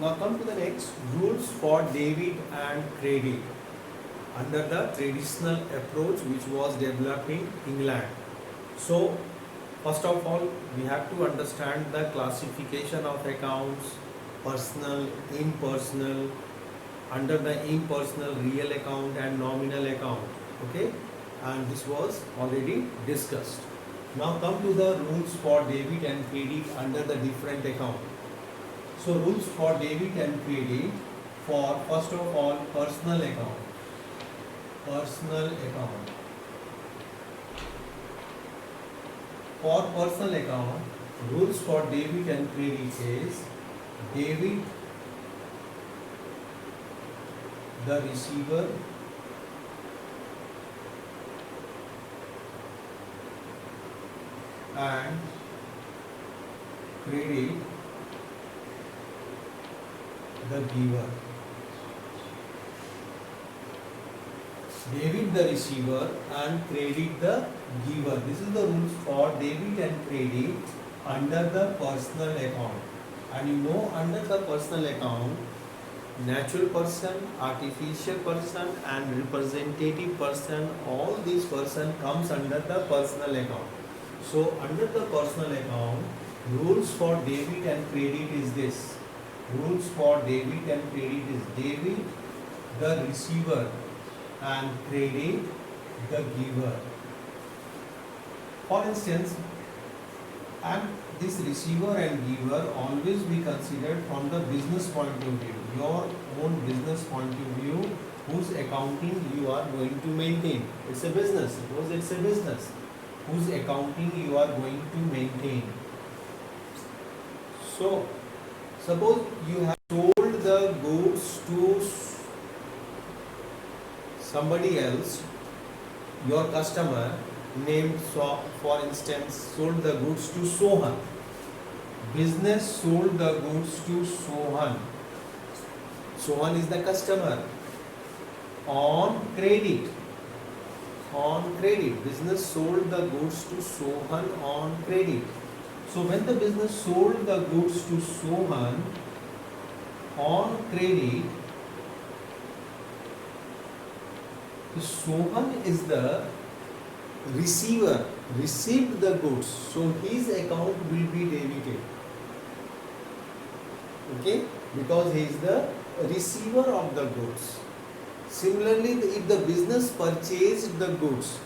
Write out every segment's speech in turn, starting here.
Now come to the next rules for debit and credit under the traditional approach which was developed in England. So first of all, we have to understand the classification of accounts: personal, impersonal, under the impersonal, real account and nominal account. Okay, and this was already discussed. Now come to the rules for debit and credit under the different account. So rules for debit and credit for first of all personal account. Personal account. For personal account, rules for debit and credit is: debit the receiver, and credit the giver. Debit the receiver and credit the giver. This is the rules for debit and credit under the personal account. And you know, under the personal account, natural person, artificial person and representative person, all these person comes under the personal account. So under the personal account, rules for debit and credit is this. Rules for debit and credit is: debit the receiver and credit the giver. For instance, and this receiver and giver always be considered from the business point of view, your own business point of view, whose accounting you are going to maintain. It's a business. Suppose it's a business whose accounting you are going to maintain. So suppose you have sold the goods to somebody else, your customer named, for instance, sold the goods to Sohan. Business sold the goods to Sohan. Sohan is the customer. On credit. On credit. Business sold the goods to Sohan on credit. So when the business sold the goods to Sohan on credit, Sohan is the receiver, received the goods, so his account will be debited. Okay, because he is the receiver of the goods. Similarly, if the business purchased the goods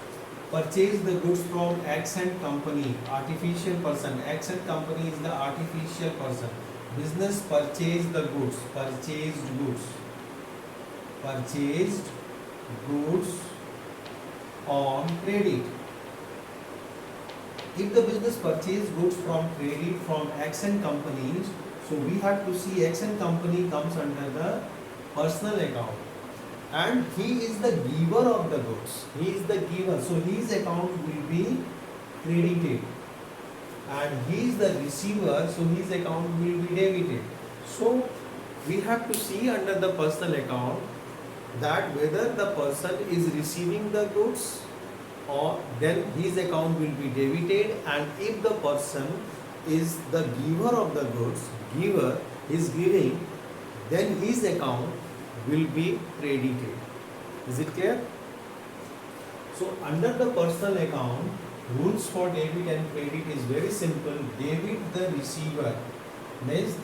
from accent company, artificial person. Accent company is the artificial person. Business purchased the goods, purchased goods on credit. If the business purchased goods from credit from accent companies, so we have to see accent company comes under the personal account. And he is the giver of the goods. He is the giver. So his account will be credited. And he is the receiver, so his account will be debited. So we have to see under the personal account that whether the person is receiving the goods, or then his account will be debited, and if the person is the giver of the goods, giver is giving, then his account will be credited. Is it clear? So under the personal account, rules for debit and credit is very simple. Debit the receiver means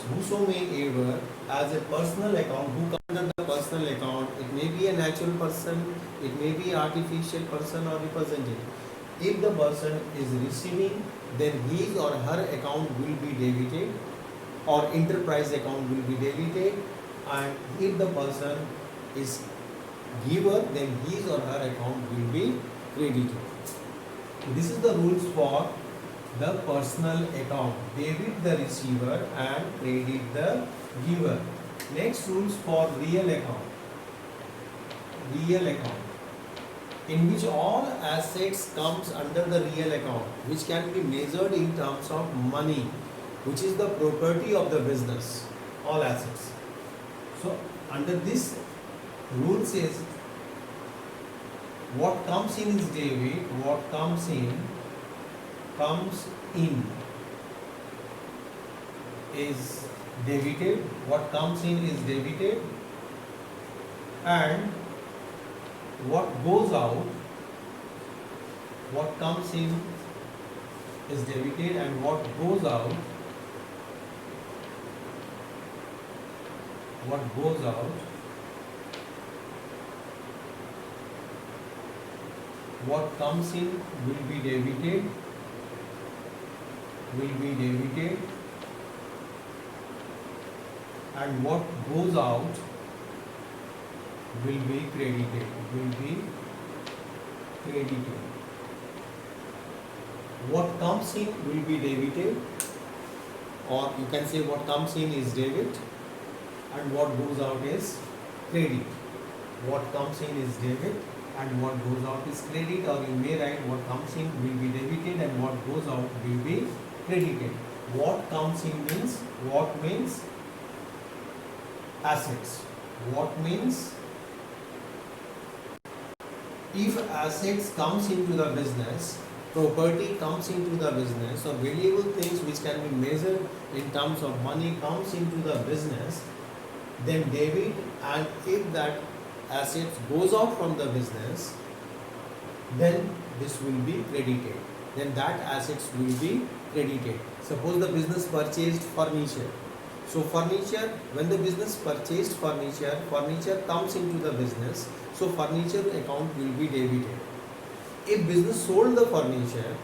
whosoever as a personal account, who comes under the personal account, it may be a natural person, it may be artificial person or representative. If the person is receiving, then his or her account will be debited, or enterprise account will be debited, and if the person is giver, then his or her account will be credited. This is the rules for the personal account: debit the receiver and credit the giver. Next, rules for real account. Real account, in which all assets comes under the real account, which can be measured in terms of money, which is the property of the business, all assets. So under this rule says, what comes in is debit, what comes in is debited, what comes in is debited, and what goes out, what comes in is debited, and what goes out, what goes out, what comes in will be debited, and what goes out will be credited, What comes in will be debited, or you can say what comes in is debit and what goes out is credit. What comes in is debit and what goes out is credit, or you may write what comes in will be debited and what goes out will be credited. What comes in means, what means assets. What means if assets comes into the business, property comes into the business, or valuable things which can be measured in terms of money comes into the business, then debit, and if that assets goes out from the business, then this will be credited. Then that assets will be credited. Suppose the business purchased furniture. So furniture, when the business purchased furniture, furniture comes into the business, so furniture account will be debited. If business sold the furniture,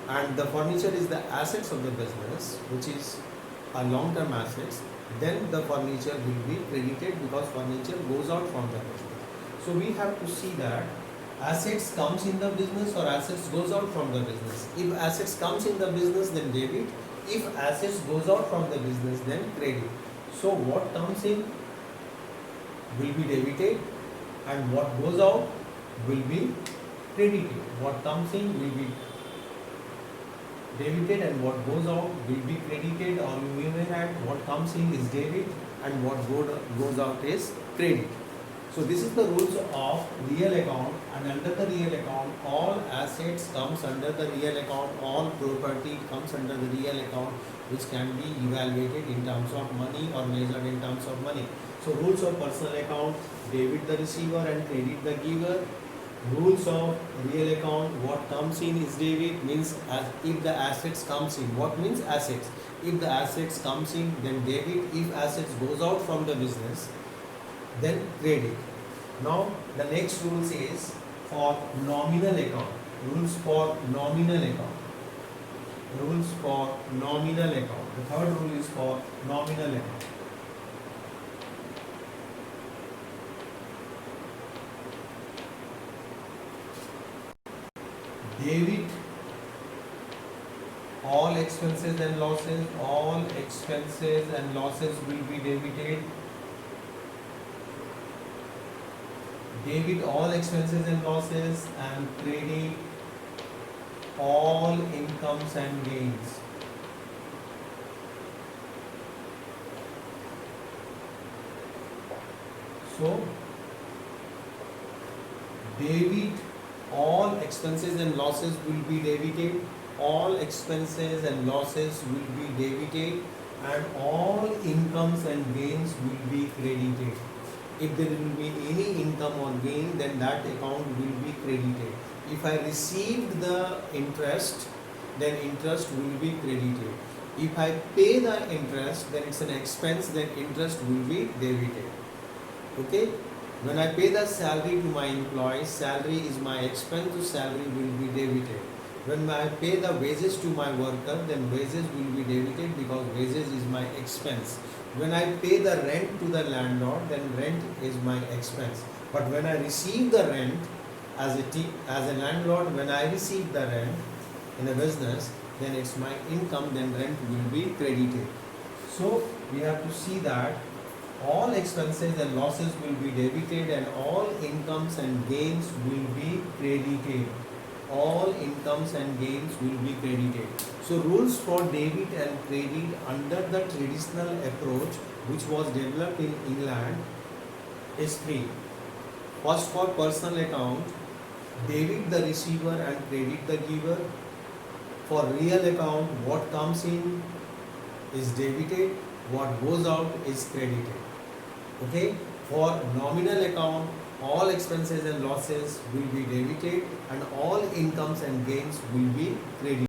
and the furniture is the assets of the business, which is a long-term assets, then the furniture will be credited because furniture goes out from the business. So we have to see that assets comes in the business or assets goes out from the business. If assets comes in the business, then debit. If assets goes out from the business, then credit. So what comes in will be debited and what goes out will be credited. What comes in will be debited and what goes out will be credited, or you may add what comes in is debit and what goes out is credit. So this is the rules of real account, and under the real account all assets comes under the real account, all property comes under the real account, which can be evaluated in terms of money or measured in terms of money. So rules of personal account: debit the receiver and credit the giver. Rules of real account: what comes in is debit, means if the assets comes in. What means assets? If the assets comes in, then debit. If assets goes out from the business, then credit. Now the next rules is for nominal account. Rules for nominal account. Rules for nominal account. The third rule is for nominal account. Debit all expenses and losses. All expenses and losses will be debited. Debit all expenses and losses, and credit all incomes and gains. So debit all expenses and losses will be debited, all expenses and losses will be debited, and all incomes and gains will be credited. If there will be any income or gain, then that account will be credited. If I received the interest, then interest will be credited. If I pay the interest, then it's an expense, then interest will be debited. Okay? When I pay the salary to my employees, salary is my expense, so salary will be debited. When I pay the wages to my worker, then wages will be debited because wages is my expense. When I pay the rent to the landlord, then rent is my expense. But when I receive the rent as a landlord, when I receive the rent in a business, then it's my income, then rent will be credited. So we have to see that all expenses and losses will be debited and all incomes and gains will be credited. All incomes and gains will be credited. So rules for debit and credit under the traditional approach which was developed in England is three. First, for personal account, debit the receiver and credit the giver. For real account, what comes in is debited, what goes out is credited. Okay, for nominal account, all expenses and losses will be debited and all incomes and gains will be credited.